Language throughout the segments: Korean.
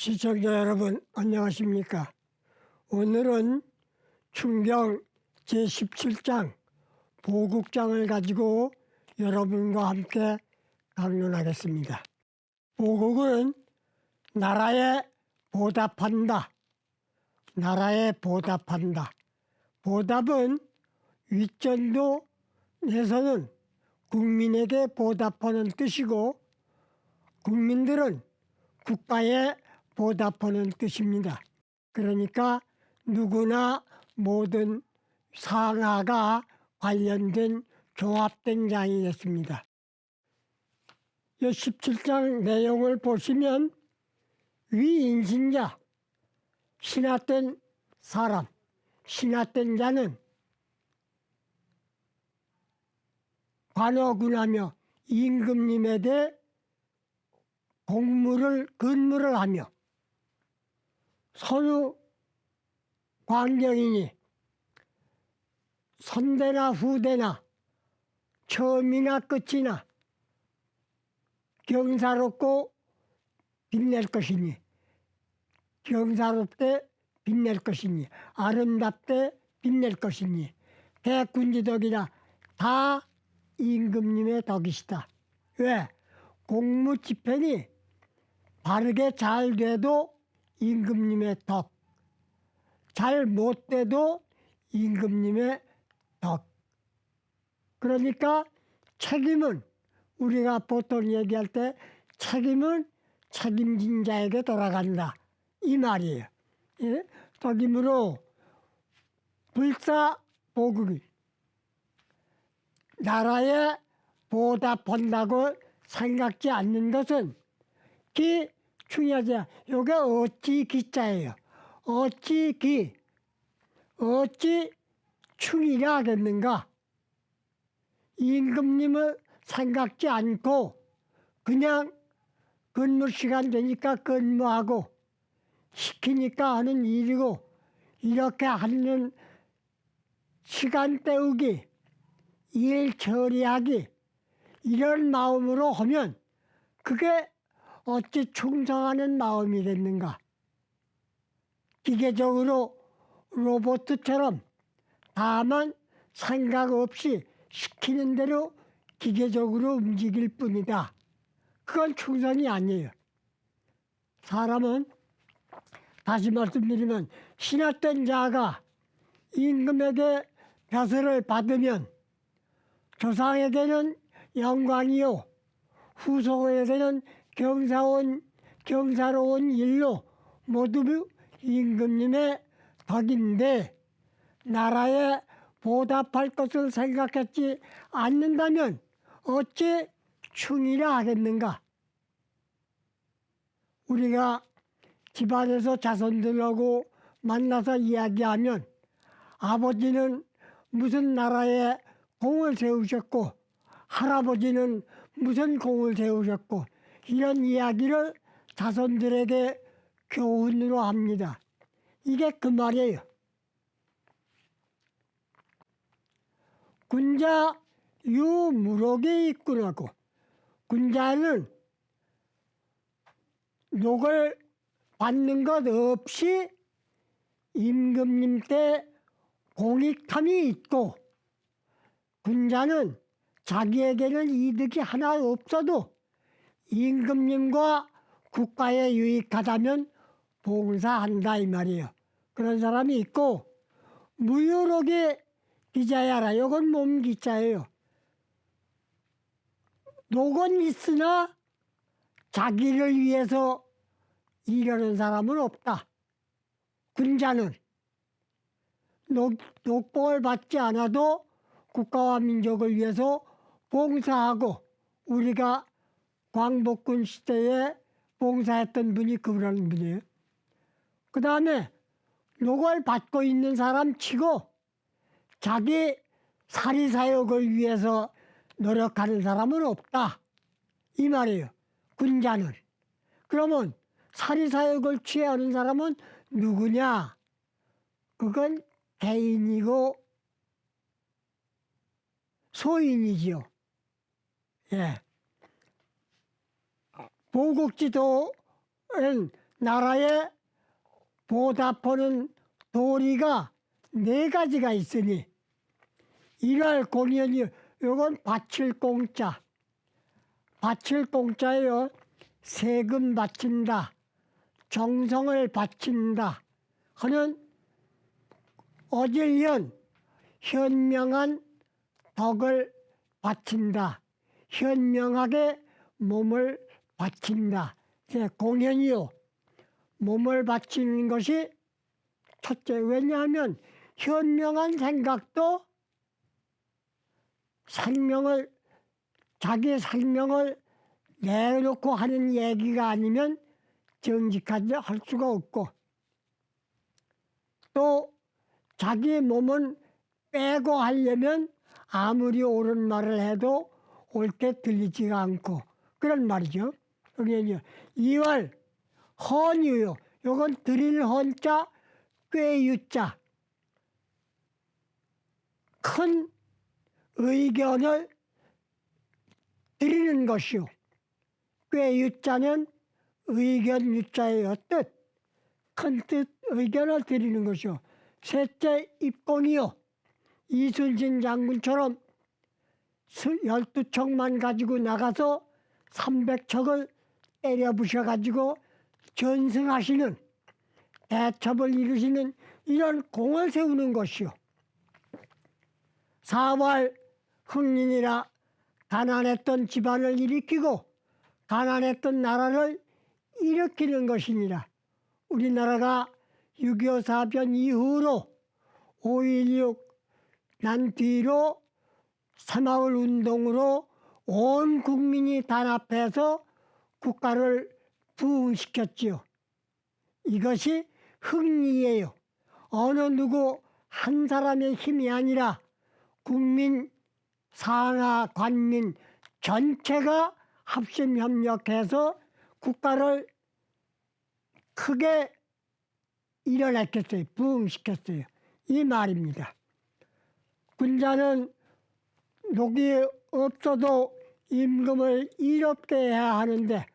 시청자 여러분 안녕하십니까. 오늘은 충경 제17장 보국장을 가지고 여러분과 함께 강론하겠습니다. 보국은 나라에 보답한다. 나라에 보답한다. 보답은 윗전도에서는 국민에게 보답하는 뜻이고 국민들은 국가에 보답하는 뜻입니다. 그러니까 누구나 모든 상하가 관련된 종합된 장이 됐습니다. 이 17장 내용을 보시면 위인신자, 신하된 사람, 신하된 자는 관어군하며 임금님에 대해 근무를 하며 선후 광경이니 선대나 후대나 처음이나 끝이나 경사롭고 빛낼 것이니 경사롭게 빛낼 것이니 아름답게 빛낼 것이니 대군지덕이나 다 임금님의 덕이시다. 왜? 공무집행이 바르게 잘 돼도 임금님의 덕, 잘 못 돼도 임금님의 덕. 그러니까 책임은 우리가 보통 얘기할 때 책임은 책임진 자에게 돌아간다 이 말이에요. 예? 덕임으로 불사보국이 나라에 보답한다고 생각지 않는 것은 기 중요하지. 요게 어찌 기자예요. 어찌 충이라 하겠는가. 임금님을 생각지 않고 그냥 근무 시간 되니까 근무하고 시키니까 하는 일이고 이렇게 하는 시간 때우기, 일 처리하기 이런 마음으로 하면 그게 어찌 충성하는 마음이겠는가. 기계적으로 로봇처럼 다만 생각 없이 시키는 대로 기계적으로 움직일 뿐이다. 그건 충성이 아니에요. 사람은 다시 말씀드리면 신하된 자가 임금에게 벼슬을 받으면 조상에게는 영광이요 후손에게는 경사로운 일로 모두 임금님의 덕인데 나라에 보답할 것을 생각했지 않는다면 어찌 충이라 하겠는가. 우리가 집안에서 자손들하고 만나서 이야기하면 아버지는 무슨 나라에 공을 세우셨고 할아버지는 무슨 공을 세우셨고 이런 이야기를 자손들에게 교훈으로 합니다. 이게 그 말이에요. 군자 유무록에 있구나고. 군자는 녹을 받는 것 없이 임금님 때 공익함이 있고 군자는 자기에게는 이득이 하나 없어도 임금님과 국가에 유익하다면 봉사한다 이 말이에요. 그런 사람이 있고 무유록의 기자야라. 이건 몸기자예요. 녹은 있으나 자기를 위해서 일하는 사람은 없다. 군자는 녹봉을 받지 않아도 국가와 민족을 위해서 봉사하고 우리가 광복군 시대에 봉사했던 분이 그런 분이에요. 그 다음에 녹을 받고 있는 사람 치고 자기 사리사욕을 위해서 노력하는 사람은 없다 이 말이에요. 군자는. 그러면 사리사욕을 취하는 사람은 누구냐? 그건 개인이고 소인이지요. 예. 보국지도는 나라에 보답하는 도리가 4가지가 있으니 이날 공연이 요건 바칠 공짜. 바칠 공짜예요. 세금 바친다. 정성을 바친다. 하는 어질현 현명한 덕을 바친다. 현명하게 몸을 바친다. 공연이요. 몸을 바치는 것이 첫째. 왜냐하면 현명한 생각도 자기 생명을 내놓고 하는 얘기가 아니면 정직하지 할 수가 없고, 또 자기 몸은 빼고 하려면 아무리 옳은 말을 해도 옳게 들리지가 않고 그런 말이죠. 그게 이월 헌유요. 요건 드릴 헌자 꾀유자. 큰 의견을 드리는 것이요. 꾀유자는 의견 유자의 뜻. 큰 뜻 의견을 드리는 것이요. 셋째 입공이요. 이순신 장군처럼 12척만 가지고 나가서 300척을 때려 부셔가지고 전승하시는, 대첩을 이루시는 이런 공을 세우는 것이요. 4월 흥린이라 가난했던 집안을 일으키고 가난했던 나라를 일으키는 것이니라. 우리나라가 6.25 사변 이후로 5.16 난 뒤로 새마을 운동으로 온 국민이 단합해서 국가를 부흥시켰지요. 이것이 흥리예요. 어느 누구 한 사람의 힘이 아니라 국민, 상하, 관민 전체가 합심협력해서 국가를 크게 일어났겠어요. 부흥시켰어요. 이 말입니다. 군자는 녹이 없어도 임금을 이롭게 해야 하는데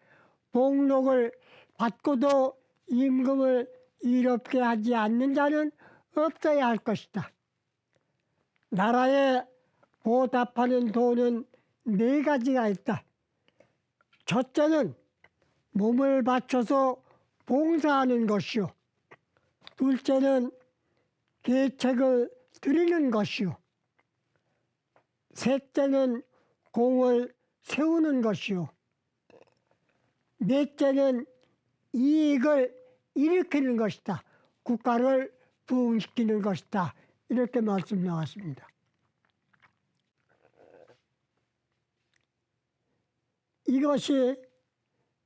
복록을 받고도 임금을 이롭게 하지 않는 자는 없어야 할 것이다. 나라에 보답하는 도는 4가지가 있다. 첫째는 몸을 바쳐서 봉사하는 것이요. 둘째는 계책을 드리는 것이요. 셋째는 공을 세우는 것이요. 넷째는 이익을 일으키는 것이다. 국가를 부흥시키는 것이다. 이렇게 말씀 나왔습니다.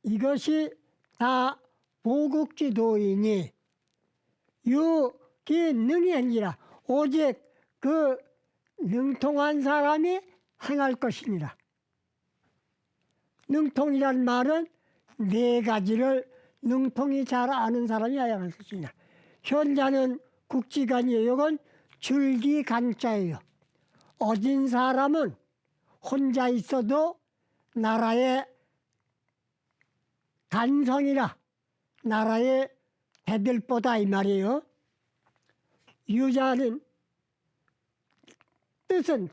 이것이 다 보국지도이니 유기 능이니라. 오직 그 능통한 사람이 행할 것이니라. 능통이란 말은 4가지를 능통이 잘 아는 사람이 해야 할 것이냐. 현자는 국지간이에요. 이건 줄기간자예요. 어진 사람은 혼자 있어도 나라의 간성이라 나라의 대들보다 이 말이에요. 유자는 뜻은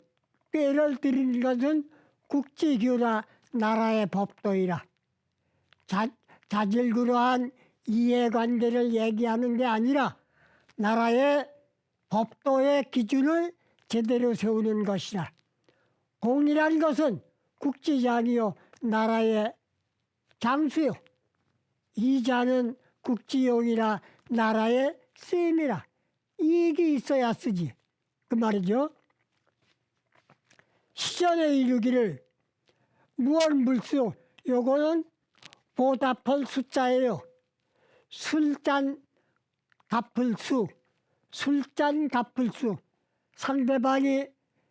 꾀를 드리는 것은 국지규라 나라의 법도이라. 자질구레한 이해관계를 얘기하는 게 아니라 나라의 법도의 기준을 제대로 세우는 것이라. 공이란 것은 국지장이요 나라의 장수요. 이자는 국지용이라 나라의 쓰임이라. 이익이 있어야 쓰지. 그 말이죠. 시전에 이르기를 무언물수. 요거는 보답할 숫자예요. 술잔 갚을 수. 술잔 갚을 수. 상대방이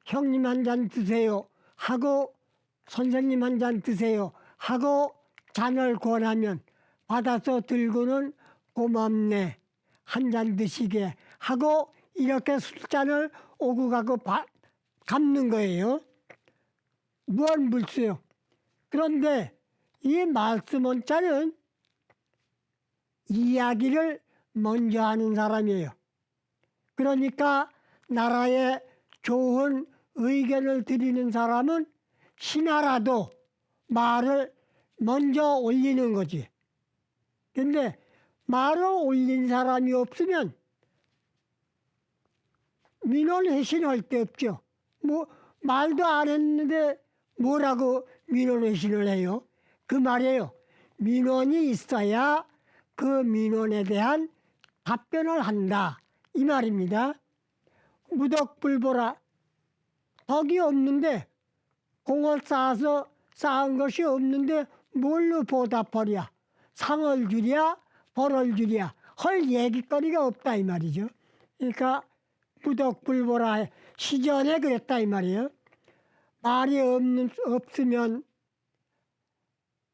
형님 한 잔 드세요 하고 선생님 한 잔 드세요 하고 잔을 권하면 받아서 들고는 고맙네 한 잔 드시게 하고 이렇게 술잔을 오고 가고 갚는 거예요. 무언물수요. 그런데 이 말씀 원자는 이야기를 먼저 하는 사람이에요. 그러니까 나라에 좋은 의견을 드리는 사람은 신하라도 말을 먼저 올리는 거지. 근데 말을 올린 사람이 없으면 민원회신할 데 없죠. 뭐 말도 안 했는데 뭐라고 민원회신을 해요? 그 말이에요. 민원이 있어야 그 민원에 대한 답변을 한다, 이 말입니다. 무덕불보라. 덕이 없는데, 공을 쌓아서 쌓은 것이 없는데 뭘로 보답하랴? 상을 주랴? 벌을 주랴? 할 얘기거리가 없다, 이 말이죠. 그러니까 무덕불보라, 시전에 그랬다, 이 말이에요. 말이 없으면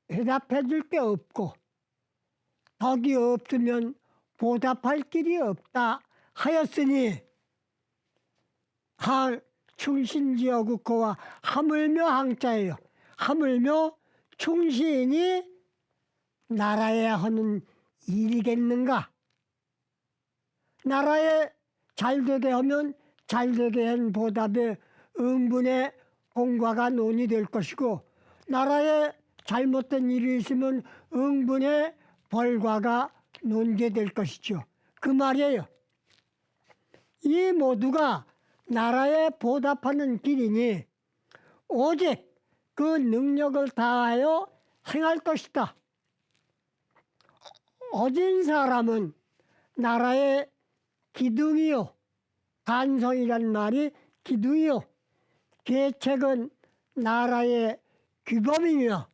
대답해 줄 게 없고, 덕이 없으면 보답할 길이 없다 하였으니, 충신지어국호와 하물며 항자예요. 하물며 충신이 나라에 하는 일이겠는가? 나라에 잘되게 하면 잘되게 한 보답에 응분의 공과가 논의될 것이고, 나라에 잘못된 일이 있으면 응분의 벌과가 논제될 것이죠. 그 말이에요. 이 모두가 나라에 보답하는 길이니 오직 그 능력을 다하여 행할 것이다. 어진 사람은 나라의 기둥이요. 간성이란 말이 기둥이요. 계책은 나라의 규범이며,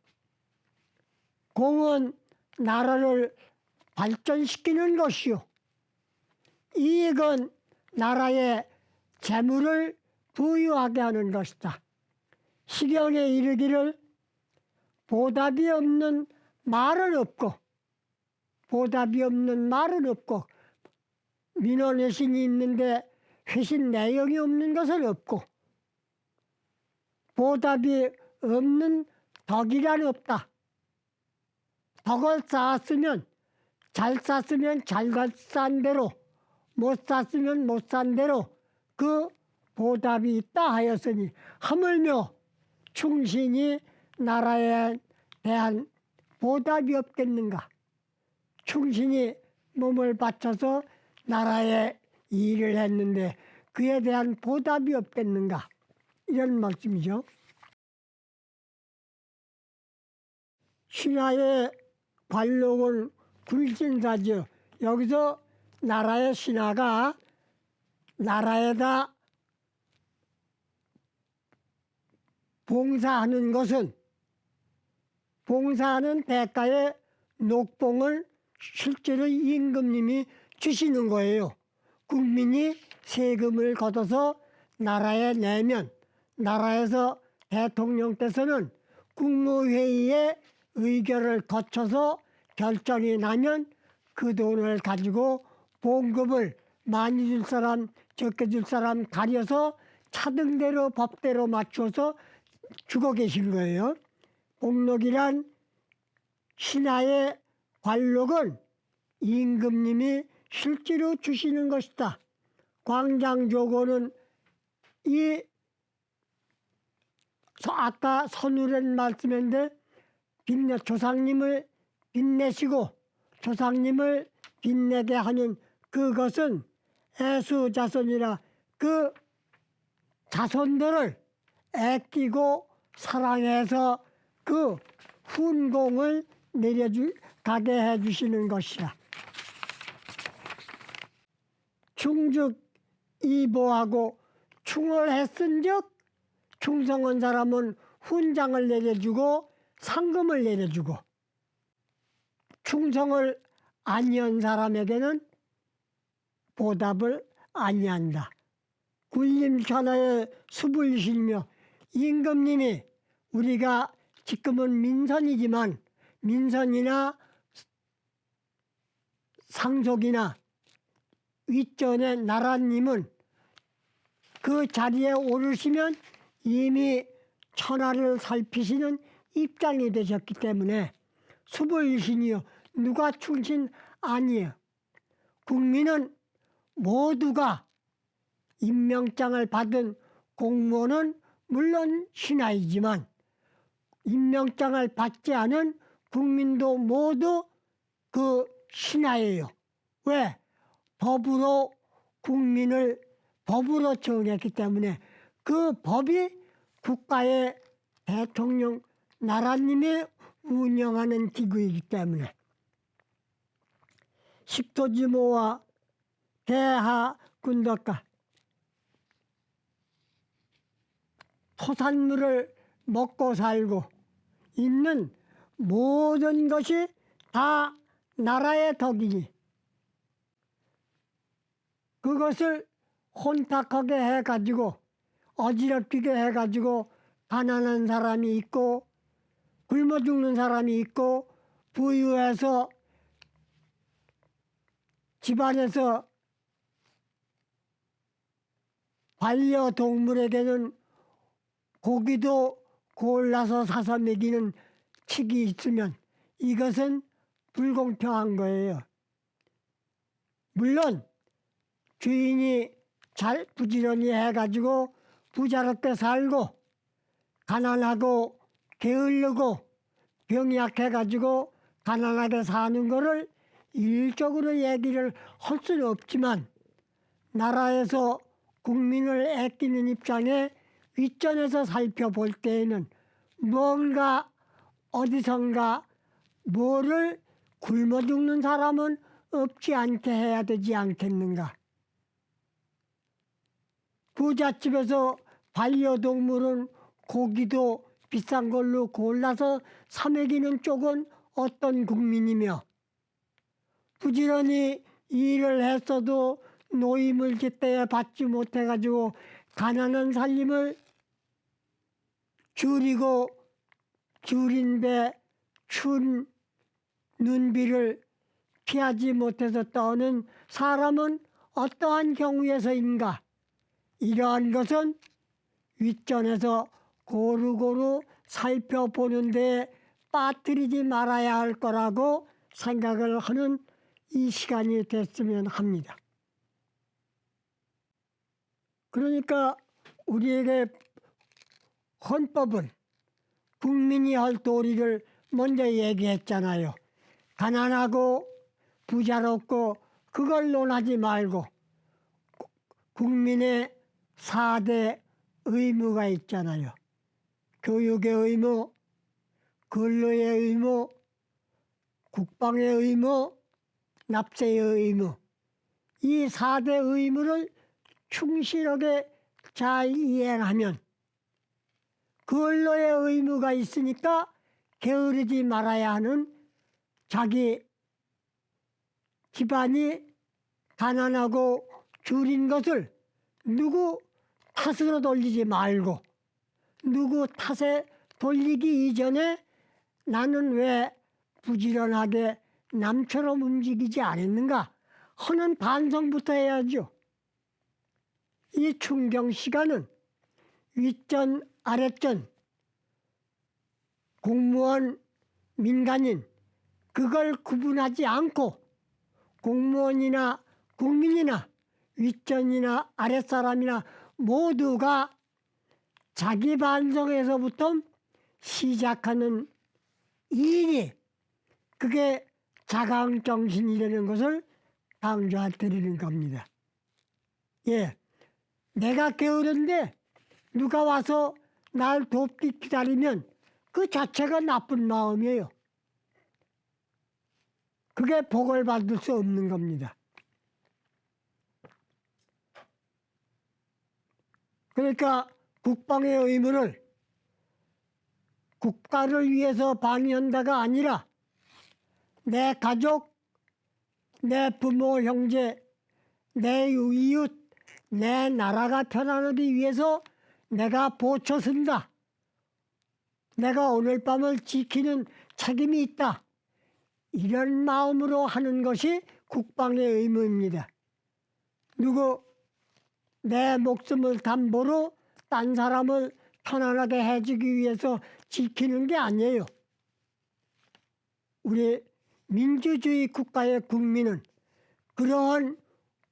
공은 나라를 발전시키는 것이요. 이익은 나라의 재물을 부유하게 하는 것이다. 시경에 이르기를 보답이 없는 말은 없고, 보답이 없는 말은 없고, 민원회신이 있는데 회신 내용이 없는 것은 없고, 보답이 없는 덕이란 없다. 덕을 쌓았으면, 잘 쌓았으면 잘 쌓은 대로, 못 쌓았으면 못 쌓은 대로 그 보답이 있다 하였으니, 하물며 충신이 나라에 대한 보답이 없겠는가? 충신이 몸을 바쳐서 나라에 일을 했는데 그에 대한 보답이 없겠는가? 이런 말씀이죠. 신하의 관록은 굴신사죠. 여기서 나라의 신하가 나라에다 봉사하는 것은, 봉사하는 대가에 녹봉을 실제로 임금님이 주시는 거예요. 국민이 세금을 걷어서 나라에 내면, 나라에서 대통령께서는 국무회의의 의결을 거쳐서 결정이 나면 그 돈을 가지고 봉급을 많이 줄 사람, 적게 줄 사람 가려서 차등대로 법대로 맞춰서 주고 계신 거예요. 복록이란 신하의 관록은 임금님이 실제로 주시는 것이다. 광장조고는 이 아까 선우란 말씀인데, 조상님을 빛내시고 조상님을 빛내게 하는 그것은 애수자손이라 그 자손들을 아끼고 사랑해서 그 훈공을 가게 해주시는 것이라. 충즉 이보하고 충을 했은즉 충성한 사람은 훈장을 내려주고 상금을 내려주고, 충성을 아니한 사람에게는 보답을 아니한다. 군림천하의 숲을 실며, 임금님이 우리가 지금은 민선이지만 민선이나 상속이나 윗전의 나라님은 그 자리에 오르시면 이미 천하를 살피시는 입장이 되셨기 때문에 숲을 신이여 누가 충신 아니에요. 국민은 모두가 임명장을 받은 공무원은 물론 신하이지만 임명장을 받지 않은 국민도 모두 그 신하예요. 왜? 법으로 국민을 법으로 정했기 때문에 그 법이 국가의 대통령 나라님이 운영하는 기구이기 때문에 식토지모와 대하군덕가 토산물을 먹고 살고 있는 모든 것이 다 나라의 덕이니 그것을 혼탁하게 해가지고 어지럽히게 해가지고 가난한 사람이 있고 굶어 죽는 사람이 있고 부유해서 집안에서 반려동물에게는 고기도 골라서 사서 먹이는 칙이 있으면 이것은 불공평한 거예요. 물론 주인이 잘 부지런히 해가지고 부자롭게 살고 가난하고 게으르고 병이 약해가지고 가난하게 사는 거를 일적으로 얘기를 할 수는 없지만 나라에서 국민을 아끼는 입장에 윗전에서 살펴볼 때에는 뭔가 어디선가 뭐를 굶어 죽는 사람은 없지 않게 해야 되지 않겠는가. 부잣집에서 반려동물은 고기도 비싼 걸로 골라서 사 먹이는 쪽은 어떤 국민이며 부지런히 일을 했어도 노임을 제때 받지 못해가지고 가난한 살림을 줄이고 줄인 배 추운 눈비를 피하지 못해서 떠는 사람은 어떠한 경우에서인가. 이러한 것은 윗전에서 고루고루 살펴보는 데 빠뜨리지 말아야 할 거라고 생각을 하는 이 시간이 됐으면 합니다. 그러니까 우리에게 헌법은 국민이 할 도리를 먼저 얘기했잖아요. 가난하고 부자롭고 그걸 논하지 말고 국민의 4대 의무가 있잖아요. 교육의 의무, 근로의 의무, 국방의 의무, 납세의 의무. 이 4대 의무를 충실하게 잘 이행하면 근로의 의무가 있으니까 게으르지 말아야 하는 자기 집안이 가난하고 줄인 것을 누구 탓으로 돌리지 말고 누구 탓에 돌리기 이전에 나는 왜 부지런하게 남처럼 움직이지 않았는가 하는 반성부터 해야죠. 이 충경 시간은 윗전 아랫전 공무원 민간인 그걸 구분하지 않고 공무원이나 국민이나 윗전이나 아랫사람이나 모두가 자기 반성에서부터 시작하는 일이 그게 자강정신이라는 것을 강조드리는 겁니다. 예, 내가 게으른데 누가 와서 날 돕기 기다리면 그 자체가 나쁜 마음이에요. 그게 복을 받을 수 없는 겁니다. 그러니까 국방의 의무를 국가를 위해서 방위한다가 아니라 내 가족, 내 부모, 형제, 내 이웃, 내 나라가 편안하기 위해서 내가 보초 쓴다. 내가 오늘 밤을 지키는 책임이 있다. 이런 마음으로 하는 것이 국방의 의무입니다. 누구 내 목숨을 담보로 딴 사람을 편안하게 해주기 위해서 지키는 게 아니에요. 우리 민주주의 국가의 국민은 그러한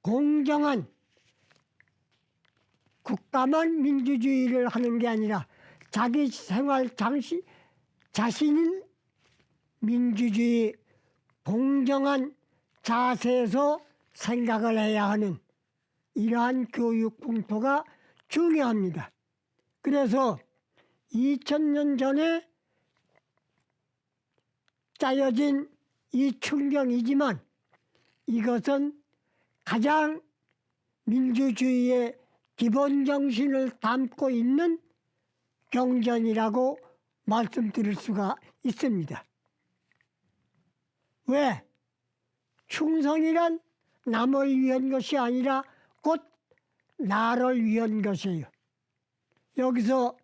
공정한 국가만 민주주의를 하는 게 아니라 자기 생활 자신인 민주주의 공정한 자세에서 생각을 해야 하는 이러한 교육 풍토가 중요합니다. 그래서 2000년 전에 짜여진 이 충경이지만 이것은 가장 민주주의의 기본 정신을 담고 있는 경전이라고 말씀드릴 수가 있습니다. 왜? 충성이란 남을 위한 것이 아니라 곧 나를 위한 것이에요. 여기서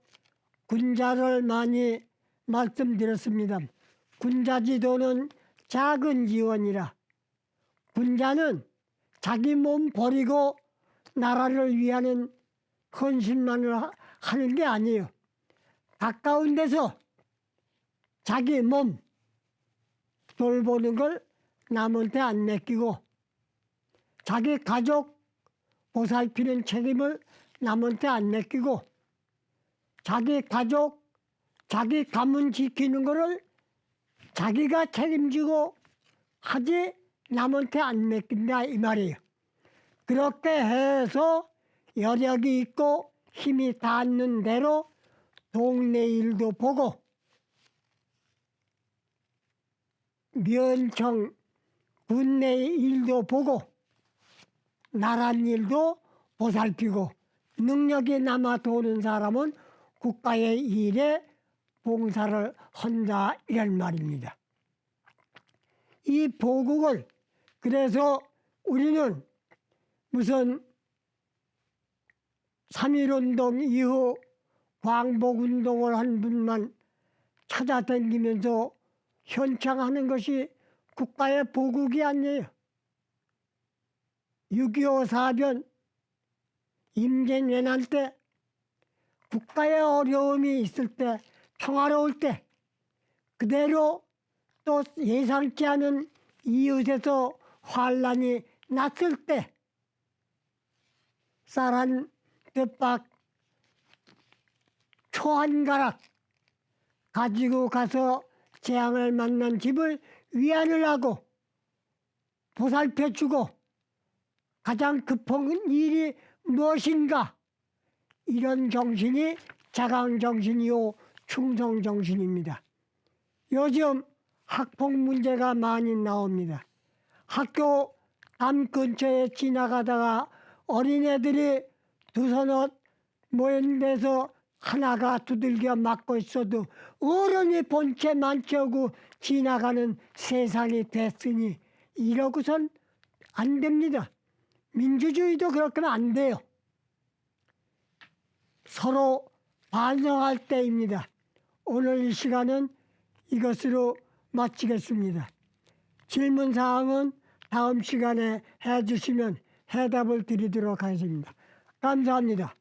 군자를 많이 말씀드렸습니다. 군자지도는 작은 지원이라 군자는 자기 몸 버리고 나라를 위하는 헌신만을 하는 게 아니에요. 가까운 데서 자기 몸 돌보는 걸 남한테 안 맡기고 자기 가족 보살피는 책임을 남한테 안 맡기고 자기 가족, 자기 가문 지키는 거를 자기가 책임지고 하지 남한테 안 맡긴다 이 말이에요. 그렇게 해서 여력이 있고 힘이 닿는 대로 동네 일도 보고 면청 군내 일도 보고 나라 일도 보살피고 능력이 남아 도는 사람은 국가의 일에 봉사를 한다 이런 말입니다. 이 보국을 그래서 우리는 무슨 3.1운동 이후 광복운동을 한 분만 찾아다니면서 현창하는 것이 국가의 보국이 아니에요. 6.25 사변 임진왜란 때 국가의 어려움이 있을 때 평화로울 때 그대로 또 예상치 않은 이웃에서 환란이 났을 때 쌀 한 돛박 초 한 가락 가지고 가서 재앙을 만난 집을 위안을 하고 보살펴주고 가장 급한 일이 무엇인가 이런 정신이 자강정신이요 충성정신입니다. 요즘 학폭 문제가 많이 나옵니다. 학교 담 근처에 지나가다가 어린애들이 두서너 모인 데서 하나가 두들겨 맞고 있어도 어른이 본체 만져고 지나가는 세상이 됐으니 이러고선 안 됩니다. 민주주의도 그렇게는 안 돼요. 서로 반성할 때입니다. 오늘 이 시간은 이것으로 마치겠습니다. 질문사항은 다음 시간에 해주시면 해답을 드리도록 하겠습니다. 감사합니다.